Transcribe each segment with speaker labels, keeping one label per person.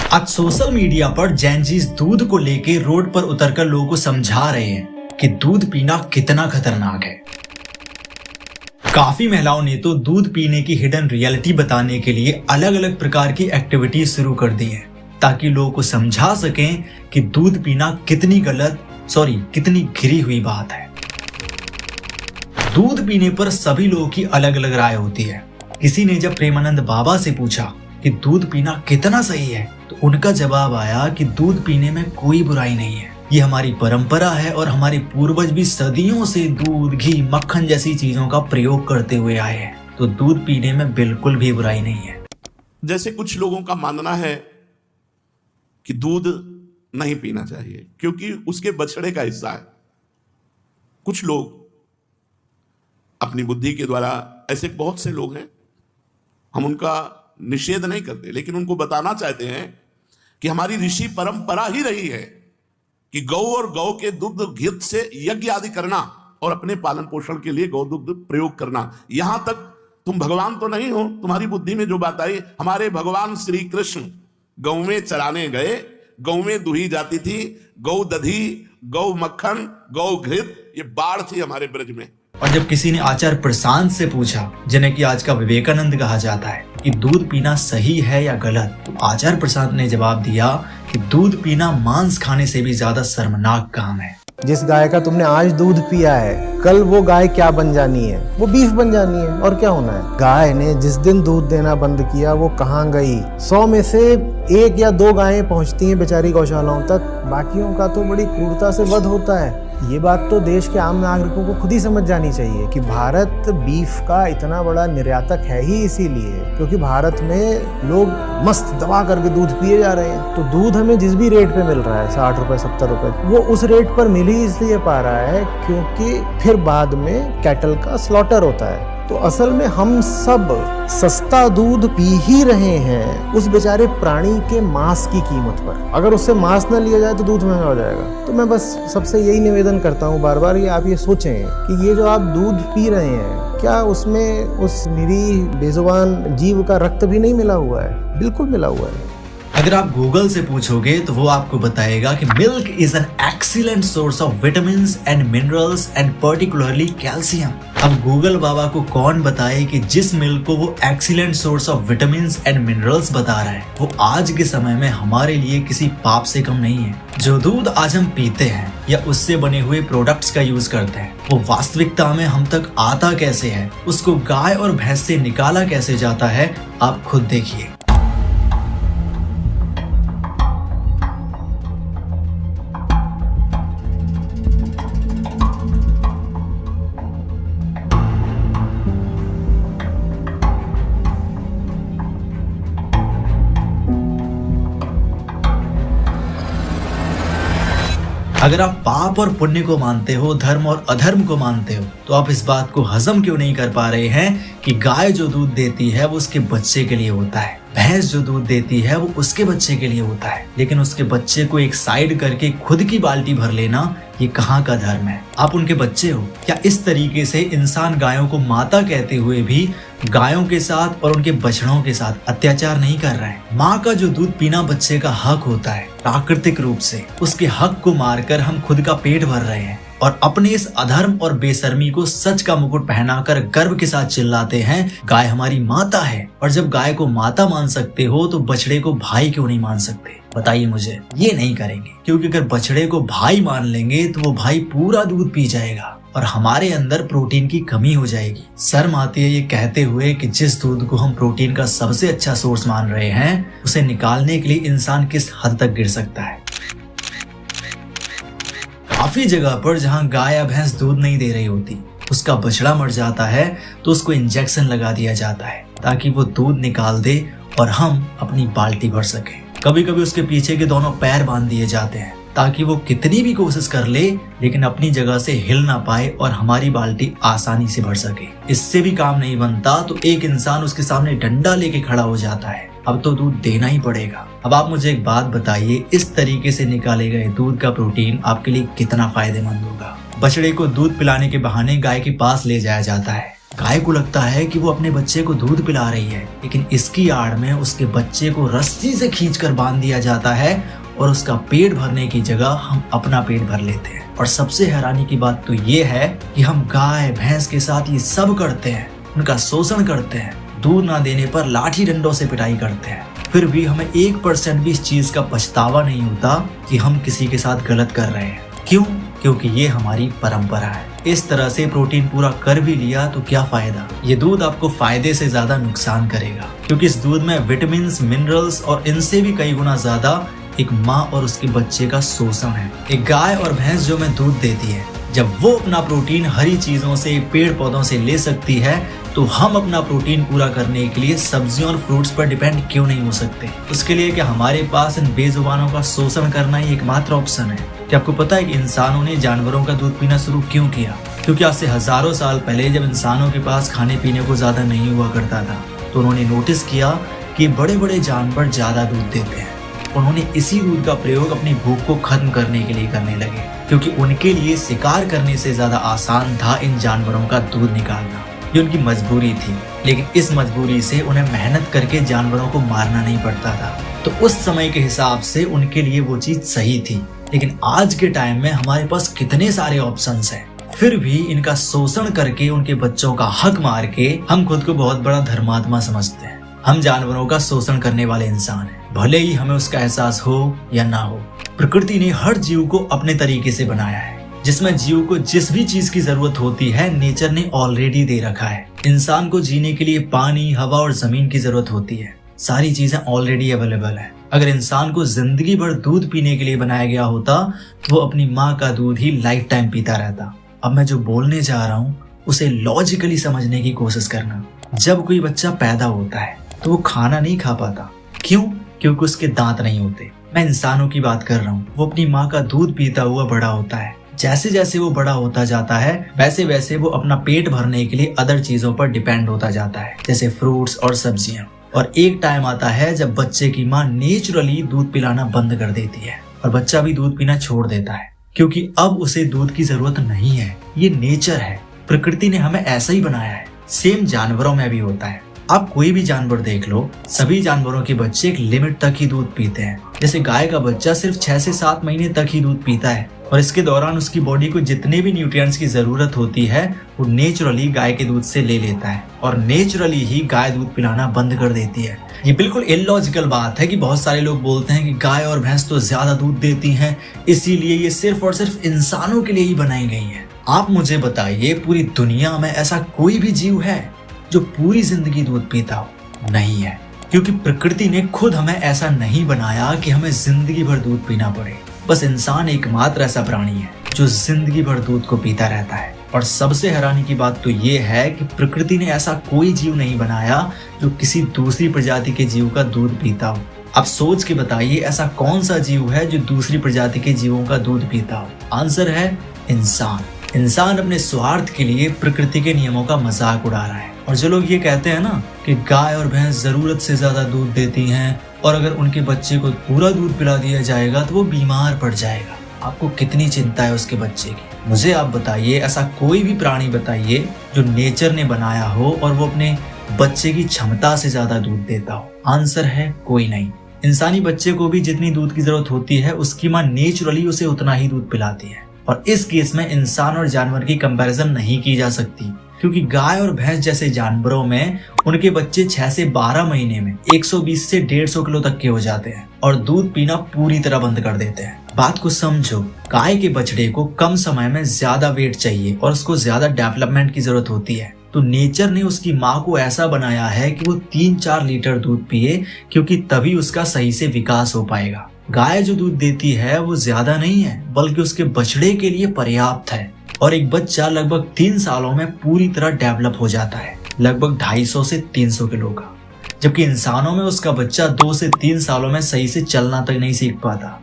Speaker 1: आज social media पर Gen Zs दूध को लेके रोड पर उतरकर लोगों को समझा रहे हैं कि दूध पीना कितना खतरनाक है। काफी महिलाओं ने तो दूध पीने की हिडन रियलिटी बताने के लिए अलग अलग प्रकार की एक्टिविटीज शुरू कर दी है, ताकि लोगों को समझा सकें कि दूध पीना कितनी कितनी घिरी हुई बात है। दूध पीने पर सभी लोगों की अलग अलग राय होती है। किसी ने जब प्रेमानंद बाबा से पूछा कि दूध पीना कितना सही है, तो उनका जवाब आया कि दूध पीने में कोई बुराई नहीं है, ये हमारी परंपरा है और हमारे पूर्वज भी सदियों से दूध, घी, मक्खन जैसी चीजों का प्रयोग करते हुए आए हैं, तो दूध पीने में बिल्कुल भी बुराई नहीं है।
Speaker 2: जैसे कुछ लोगों का मानना है कि दूध नहीं पीना चाहिए क्योंकि उसके बछड़े का हिस्सा है। कुछ लोग अपनी बुद्धि के द्वारा, ऐसे बहुत से लोग हैं, हम उनका निषेध नहीं करते, लेकिन उनको बताना चाहते हैं कि हमारी ऋषि परंपरा ही रही है कि गौ और गौ के दुग्ध घृत से यज्ञ आदि करना और अपने पालन पोषण के लिए गौ दुग्ध प्रयोग करना। यहां तक तुम भगवान तो नहीं हो, तुम्हारी बुद्धि में जो बात आई, हमारे भगवान श्री कृष्ण गौ में चराने गए, गौ में दुही जाती थी, गौ दधी, गौ मक्खन, गौ घृत, ये बाढ़ थी हमारे ब्रज में।
Speaker 1: और जब किसी ने आचार्य प्रशांत से पूछा, जिन्हें कि आज का विवेकानंद कहा जाता है, कि दूध पीना सही है या गलत, तो आचार्य प्रशांत ने जवाब दिया कि दूध पीना मांस खाने से भी ज्यादा शर्मनाक काम है।
Speaker 3: जिस गाय का तुमने आज दूध पिया है, कल वो गाय क्या बन जानी है? वो बीफ बन जानी है, और क्या होना है। गाय ने जिस दिन दूध देना बंद किया, वो कहाँ गई? 100 में से 1 या 2 गायें पहुंचती हैं बेचारी गौशालाओं तक, बाकियों का तो बड़ी क्रूरता से वध होता है। ये बात तो देश के आम नागरिकों को खुद ही समझ जानी चाहिए कि भारत बीफ का इतना बड़ा निर्यातक है ही इसीलिए क्योंकि भारत में लोग मस्त दबा करके दूध पिए जा रहे हैं। तो दूध हमें जिस भी रेट पे मिल रहा है, 60 रुपए 70 रुपए, वो उस रेट पर मिल ही इसलिए पा रहा है क्योंकि फिर बाद में कैटल का स्लॉटर होता है। तो असल में हम सब सस्ता दूध पी ही रहे हैं उस बेचारे प्राणी के मांस की कीमत पर। अगर उससे मांस न लिया जाए तो दूध महंगा हो जाएगा। तो मैं बस सबसे यही निवेदन करता हूँ बार बार, ये आप ये सोचें कि ये जो आप दूध पी रहे हैं, क्या उसमें उस निरीह बेजुबान जीव का रक्त भी नहीं मिला हुआ है? बिल्कुल मिला हुआ है।
Speaker 1: अगर आप गूगल से पूछोगे तो वो आपको बताएगा कि milk is an excellent source of vitamins and minerals and particularly calcium. अब गूगल बाबा को कौन बताए कि जिस मिल्क को वो excellent source of vitamins and minerals बता रहा है, वो आज के समय में हमारे लिए किसी पाप से कम नहीं है। जो दूध आज हम पीते हैं या उससे बने हुए प्रोडक्ट्स का यूज करते हैं, वो वास्तविकता में हम तक आता कैसे है, उसको गाय और भैंस से निकाला कैसे जाता है, आप खुद देखिए। अगर आप पाप और पुण्य को मानते हो, धर्म और अधर्म को मानते हो, तो आप इस बात को हजम क्यों नहीं कर पा रहे हैं कि गाय जो दूध देती है वो उसके बच्चे के लिए होता है, भैंस जो दूध देती है वो उसके बच्चे के लिए होता है, लेकिन उसके बच्चे को एक साइड करके खुद की बाल्टी भर लेना, ये कहाँ का धर्म है? आप उनके बच्चे हो क्या? इस तरीके से इंसान गायों को माता कहते हुए भी गायों के साथ और उनके बछड़ों के साथ अत्याचार नहीं कर रहा है। माँ का जो दूध पीना बच्चे का हक होता है, प्राकृतिक रूप से उसके हक को मारकर हम खुद का पेट भर रहे हैं और अपने इस अधर्म और बेशर्मी को सच का मुकुट पहनाकर गर्व के साथ चिल्लाते हैं, गाय हमारी माता है। और जब गाय को माता मान सकते हो तो बछड़े को भाई क्यों नहीं मान सकते? बताइए मुझे। ये नहीं करेंगे क्योंकि अगर बछड़े को भाई मान लेंगे तो वो भाई पूरा दूध पी जाएगा और हमारे अंदर प्रोटीन की कमी हो जाएगी। शर्म आती है ये कहते हुए कि जिस दूध को हम प्रोटीन का सबसे अच्छा सोर्स मान रहे हैं, उसे निकालने के लिए इंसान किस हद तक गिर सकता है। काफी जगह पर जहां गाय या भैंस दूध नहीं दे रही होती, उसका बछड़ा मर जाता है तो उसको इंजेक्शन लगा दिया जाता है ताकि वो दूध निकाल दे और हम अपनी बाल्टी भर सके। कभी कभी उसके पीछे के दोनों पैर बांध दिए जाते हैं ताकि वो कितनी भी कोशिश कर ले लेकिन अपनी जगह से हिल ना पाए और हमारी बाल्टी आसानी से भर सके। इससे भी काम नहीं बनता तो एक इंसान उसके सामने डंडा लेके खड़ा हो जाता है, अब तो दूध देना ही पड़ेगा। अब आप मुझे एक बात बताइए, इस तरीके से निकाले गए दूध का प्रोटीन आपके लिए कितना फायदेमंद होगा? बछड़े को दूध पिलाने के बहाने गाय के पास ले जाया जाता है, गाय को लगता है कि वो अपने बच्चे को दूध पिला रही है, लेकिन इसकी आड़ में उसके बच्चे को रस्सी से खींचकर बांध दिया जाता है और उसका पेट भरने की जगह हम अपना पेट भर लेते हैं। और सबसे हैरानी की बात तो ये है कि हम गाय भैंस के साथ ये सब करते हैं, उनका शोषण करते हैं, दूध ना देने पर लाठी डंडों से पिटाई करते हैं, फिर भी हमें 1% भी इस चीज का पछतावा नहीं होता कि हम किसी के साथ गलत कर रहे हैं। क्यों? क्योंकि ये हमारी परंपरा है। इस तरह से प्रोटीन पूरा कर भी लिया तो क्या फायदा? ये दूध आपको फायदे से ज्यादा नुकसान करेगा, क्योंकि इस दूध में विटामिन, मिनरल्स और इनसे भी कई गुना ज्यादा एक माँ और उसके बच्चे का शोषण है। एक गाय और भैंस जो हमें दूध देती है, जब वो अपना प्रोटीन हरी चीजों से, पेड़ पौधों से ले सकती है, तो हम अपना प्रोटीन पूरा करने के लिए सब्जियों और फ्रूट्स पर डिपेंड क्यों नहीं हो सकते? उसके लिए क्या हमारे पास इन बेजुबानों का शोषण करना ही एकमात्र ऑप्शन है? क्या आपको पता है कि इंसानों ने जानवरों का दूध पीना शुरू क्यों किया? क्योंकि आज से हजारों साल पहले जब इंसानों के पास खाने पीने को ज्यादा नहीं हुआ करता था, तो उन्होंने नोटिस किया कि बड़े बड़े जानवर ज्यादा दूध देते हैं। उन्होंने इसी दूध का प्रयोग अपनी भूख को खत्म करने के लिए करने लगे, क्योंकि उनके लिए शिकार करने से ज्यादा आसान था इन जानवरों का दूध निकालना। ये उनकी मजबूरी थी, लेकिन इस मजबूरी से उन्हें मेहनत करके जानवरों को मारना नहीं पड़ता था। तो उस समय के हिसाब से उनके लिए वो चीज सही थी। लेकिन आज के टाइम में हमारे पास कितने सारे ऑप्शंस हैं, फिर भी इनका शोषण करके उनके बच्चों का हक मार के हम खुद को बहुत बड़ा धर्मात्मा समझते हैं। हम जानवरों का शोषण करने वाले इंसान हैं, भले ही हमें उसका एहसास हो या ना हो। प्रकृति ने हर जीव को अपने तरीके से बनाया है, जिसमें जीव को जिस भी चीज की जरूरत होती है नेचर ने ऑलरेडी दे रखा है। इंसान को जीने के लिए पानी, हवा और जमीन की जरूरत होती है। सारी चीजें ऑलरेडी अवेलेबल है। अगर इंसान को जिंदगी भर दूध पीने के लिए बनाया गया होता तो वो अपनी माँ का दूध ही लाइफ टाइम पीता रहता। अब मैं जो बोलने जा रहा हूँ उसे लॉजिकली समझने की कोशिश करना। जब कोई बच्चा पैदा होता है तो वो खाना नहीं खा पाता। क्यों? क्योंकि उसके दांत नहीं होते। मैं इंसानों की बात कर रहा हूँ। वो अपनी माँ का दूध पीता हुआ बड़ा होता है। जैसे जैसे वो बड़ा होता जाता है वैसे वैसे वो अपना पेट भरने के लिए अदर चीजों पर डिपेंड होता जाता है, जैसे फ्रूट्स और सब्जियां। और एक टाइम आता है जब बच्चे की माँ नेचुरली दूध पिलाना बंद कर देती है और बच्चा भी दूध पीना छोड़ देता है, क्योंकि अब उसे दूध की जरूरत नहीं है। ये नेचर है, प्रकृति ने हमें ऐसा ही बनाया है। सेम जानवरों में भी होता है। आप कोई भी जानवर देख लो, सभी जानवरों के बच्चे एक लिमिट तक ही दूध पीते हैं। जैसे गाय का बच्चा सिर्फ 6 से 7 महीने तक ही दूध पीता है और इसके दौरान उसकी बॉडी को जितने भी न्यूट्रिएंट्स की जरूरत होती है वो नेचुरली गाय के दूध से ले लेता है और नेचुरली ही गाय दूध पिलाना बंद कर देती है। ये बिल्कुल इलॉजिकल बात है कि बहुत सारे लोग बोलते हैं कि गाय और भैंस तो ज्यादा दूध देती हैं, इसीलिए ये सिर्फ और सिर्फ इंसानों के लिए ही बनाई गई है। आप मुझे बताइए, पूरी दुनिया में ऐसा कोई भी जीव है जो पूरी जिंदगी दूध पीता हो? नहीं है, क्योंकि प्रकृति ने खुद हमें ऐसा नहीं बनाया कि हमें जिंदगी भर दूध पीना पड़े। बस इंसान एकमात्र ऐसा प्राणी है जो जिंदगी भर दूध को पीता रहता है। और सबसे हैरानी की बात तो ये है कि प्रकृति ने ऐसा कोई जीव नहीं बनाया जो किसी दूसरी प्रजाति के जीव का दूध पीता हो। आप सोच के बताइए, ऐसा कौन सा जीव है जो दूसरी प्रजाति के जीवों का दूध पीता हो? आंसर है इंसान। इंसान अपने स्वार्थ के लिए प्रकृति के नियमों का मजाक उड़ा रहा है। और जो लोग ये कहते हैं ना कि गाय और भैंस जरूरत से ज्यादा दूध देती हैं और अगर उनके बच्चे को पूरा दूध पिला दिया जाएगा तो वो बीमार पड़ जाएगा, आपको कितनी चिंता है उसके बच्चे की? मुझे आप बताइए, ऐसा कोई भी प्राणी बताइए जो नेचर ने बनाया हो और वो अपने बच्चे की क्षमता से ज्यादा दूध देता हो? आंसर है कोई नहीं। इंसानी बच्चे को भी जितनी दूध की जरूरत होती है उसकी माँ नेचुरली उसे उतना ही दूध पिलाती है। और इस केस में इंसान और जानवर की कंपैरिजन नहीं की जा सकती, क्योंकि गाय और भैंस जैसे जानवरों में उनके बच्चे 6 से 12 महीने में 120 से 150 किलो तक के हो जाते हैं और दूध पीना पूरी तरह बंद कर देते हैं। बात को समझो, गाय के बछड़े को कम समय में ज्यादा वेट चाहिए और उसको ज्यादा डेवलपमेंट की जरूरत होती है, तो नेचर ने उसकी माँ को ऐसा बनाया है कि वो 3-4 लीटर दूध पिए, क्योंकि तभी उसका सही से विकास हो पाएगा। गाय जो दूध देती है वो ज्यादा नहीं है, बल्कि उसके बछड़े के लिए पर्याप्त है और एक बच्चा लगभग 3 सालों में पूरी तरह डेवलप हो जाता है, लगभग 250 से 300 किलो का। जबकि इंसानों में उसका बच्चा 2 से 3 सालों में सही से चलना तक नहीं सीख पाता।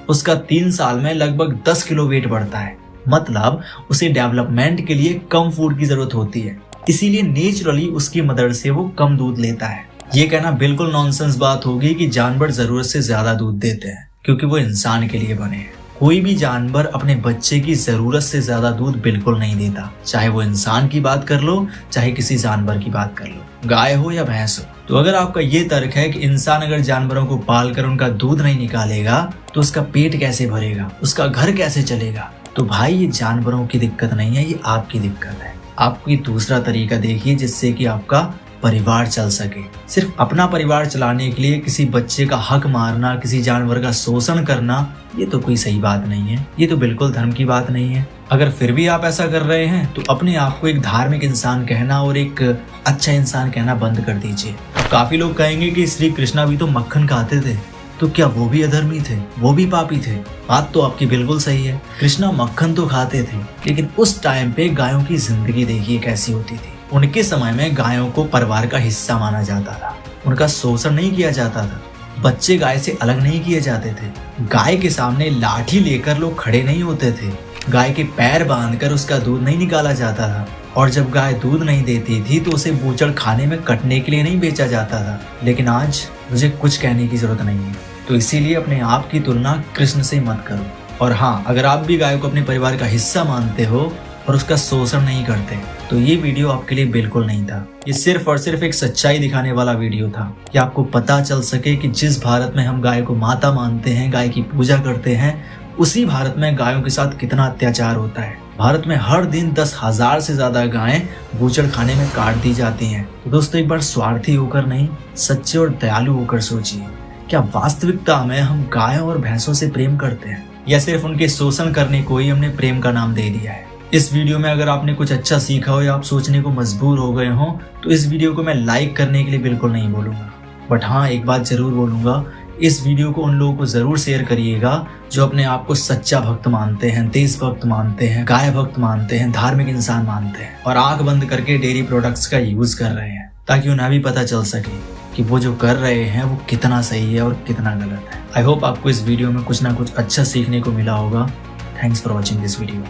Speaker 1: उसका 3 साल में लगभग 10 किलो वेट बढ़ता है, मतलब उसे डेवलपमेंट के लिए कम फूड की जरूरत होती है। इसीलिए नेचुरली उसकी मदर से वो कम दूध लेता है। ये कहना बिल्कुल नॉनसेंस बात होगी कि जानवर जरूरत से ज्यादा दूध देते हैं क्योंकि वो इंसान के लिए बने हैं। कोई भी जानवर अपने बच्चे की जरूरत से ज्यादा दूध बिल्कुल नहीं देता, चाहे वो इंसान की बात कर लो, चाहे किसी जानवर की बात कर लो, गाय हो या भैंस हो। तो अगर आपका ये तर्क है कि इंसान अगर जानवरों को पालकर उनका दूध नहीं निकालेगा तो उसका पेट कैसे भरेगा, उसका घर कैसे चलेगा, तो भाई ये जानवरों की दिक्कत नहीं है, ये आपकी दिक्कत है। आप कोई दूसरा तरीका देखिए जिससे कि आपका परिवार चल सके। सिर्फ अपना परिवार चलाने के लिए किसी बच्चे का हक मारना, किसी जानवर का शोषण करना, ये तो कोई सही बात नहीं है, ये तो बिल्कुल धर्म की बात नहीं है। अगर फिर भी आप ऐसा कर रहे हैं तो अपने आप को एक धार्मिक इंसान कहना और एक अच्छा इंसान कहना बंद कर दीजिए। काफी लोग कहेंगे कि श्री कृष्णा भी तो मक्खन खाते थे, तो क्या वो भी अधर्मी थे, वो भी पापी थे? बात तो आपकी बिल्कुल सही है, कृष्णा मक्खन तो खाते थे, लेकिन उस टाइम पे गायों की जिंदगी देखिए कैसी होती थी। उनके समय में गायों को परिवार का हिस्सा माना जाता था, उनका शोषण नहीं किया जाता था, बच्चे गाय से अलग नहीं किए जाते थे, गाय के सामने लाठी लेकर लोग खड़े नहीं होते थे, गाय के पैर बांधकर उसका दूध नहीं निकाला जाता था, और जब गाय दूध नहीं देती थी तो उसे बूचड़ खाने में कटने के लिए नहीं बेचा जाता था। लेकिन आज मुझे कुछ कहने की जरूरत नहीं है, तो इसीलिए अपने आप की तुलना कृष्ण से मत करो। और हाँ, अगर आप भी गाय को अपने परिवार का हिस्सा मानते हो और उसका शोषण नहीं करते तो ये वीडियो आपके लिए बिल्कुल नहीं था। ये सिर्फ और सिर्फ एक सच्चाई दिखाने वाला वीडियो था कि आपको पता चल सके कि जिस भारत में हम गाय को माता मानते हैं, गाय की पूजा करते हैं, उसी भारत में गायों के साथ कितना अत्याचार होता है। भारत में हर दिन 10,000 से ज्यादा गायें बूचड़ खाने में काट दी जाती हैं। तो दोस्तों, एक बार स्वार्थी होकर नहीं, सच्चे और दयालु होकर सोचिए, क्या वास्तविकता में हम गायों और भैंसों से प्रेम करते हैं, या सिर्फ उनके शोषण करने को ही हमने प्रेम का नाम दे दिया है? इस वीडियो में अगर आपने कुछ अच्छा सीखा हो या आप सोचने को मजबूर हो गए हो तो इस वीडियो को मैं लाइक करने के लिए बिल्कुल नहीं बोलूंगा, बट हाँ, एक बात जरूर बोलूंगा, इस वीडियो को उन लोगों को जरूर शेयर करिएगा जो अपने आप को सच्चा भक्त मानते हैं, देशभक्त मानते हैं, गाय भक्त मानते हैं, धार्मिक इंसान मानते हैं, और आंख बंद करके डेयरी प्रोडक्ट्स का यूज कर रहे हैं, ताकि उन्हें भी पता चल सके कि वो जो कर रहे हैं वो कितना सही है और कितना गलत है। आई होप आपको इस वीडियो में कुछ ना कुछ अच्छा सीखने को मिला होगा। Thanks for watching this video.